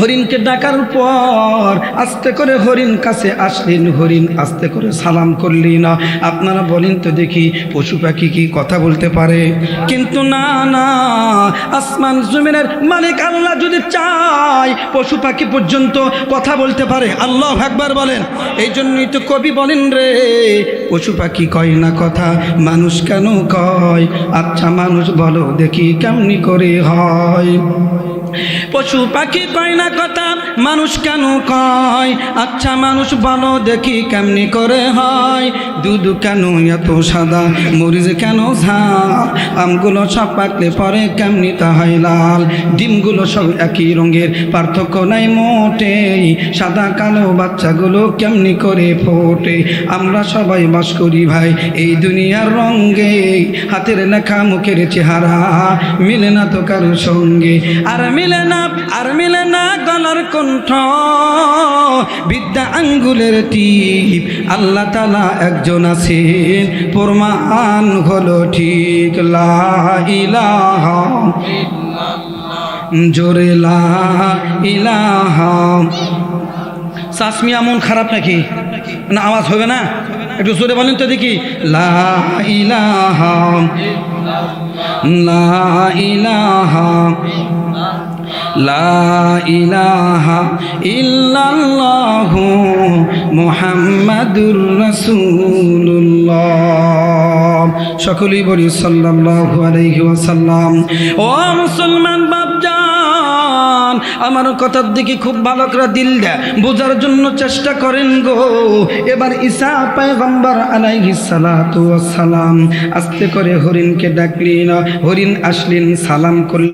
হরিণকে ডাকার পর আস্তে করে হরিণ কাছে আসলেন, হরিণ আস্তে করে সালাম করলি না। আপনারা বলেন তো দেখি, পশু পাখি কি কথা বলতে পারে? কিন্তু না না, আসমান জমিনের মালিক আল্লাহ যদি চায় পশু পাখি পর্যন্ত কথা বলতে পারে। আল্লাহু আকবার বলেন। এই জন্যই তো কবি বলেন রে, পশু পাখি কয় না কথা, মানুষ কেন কয়? আচ্ছা মানুষ বলো দেখি কেমনি করে হয়? পশু পাখি কয় না কথা, মানুষ কেন কয়? আচ্ছা মানুষ বলো দেখি কেমনি করে হয়? দুধ কেন এত সাদা, মরিচ কেন ঝাল, আমগুলো সব পাকলে পরে কেমনি তা হয় লাল, ডিমগুলো সব একই রঙের, পার্থক্য নাই মোটেই, সাদা কালো বাচ্চাগুলো কেমনি করে ফোটে? আমরা সবাই বাস করি ভাই এই দুনিয়ার রঙে, হাতের লেখা মুখের চেহারা মিলে না তো কারো সঙ্গে, আর মিলে না গলার কণ্ঠ, বিদ্যা আঙ্গুলের টিপ, আল্লাহ তাআলা একজন আছেন প্রমাণ হলো ঠিক। লা ইলাহা ইল্লাল্লাহ, জোরে লা ইলাহা। সাসমিয়া মন খারাপ নাকি? না আওয়াজ হবে না? একটু জোরে বলেন তো দেখি। লা ইলাহা লা ইলাহা লা ইলাহা ইল্লাল্লাহু মুহাম্মাদুর রাসূলুল্লাহ। সকলেই বলি সাল্লাল্লাহু আলাইহি ওয়াসাল্লাম। ও মুসলমান বাপজান, আমার কথার দিকে খুব ভালো করে দিল দেয়া বোঝার জন্য চেষ্টা করেন গো। এবার ঈসা পয়গম্বর আলাইহিস সালাতু ওয়াস সালাম আস্তে করে হরিণকে ডাকলেন, হরিণ আসলেন, সালাম করলেন।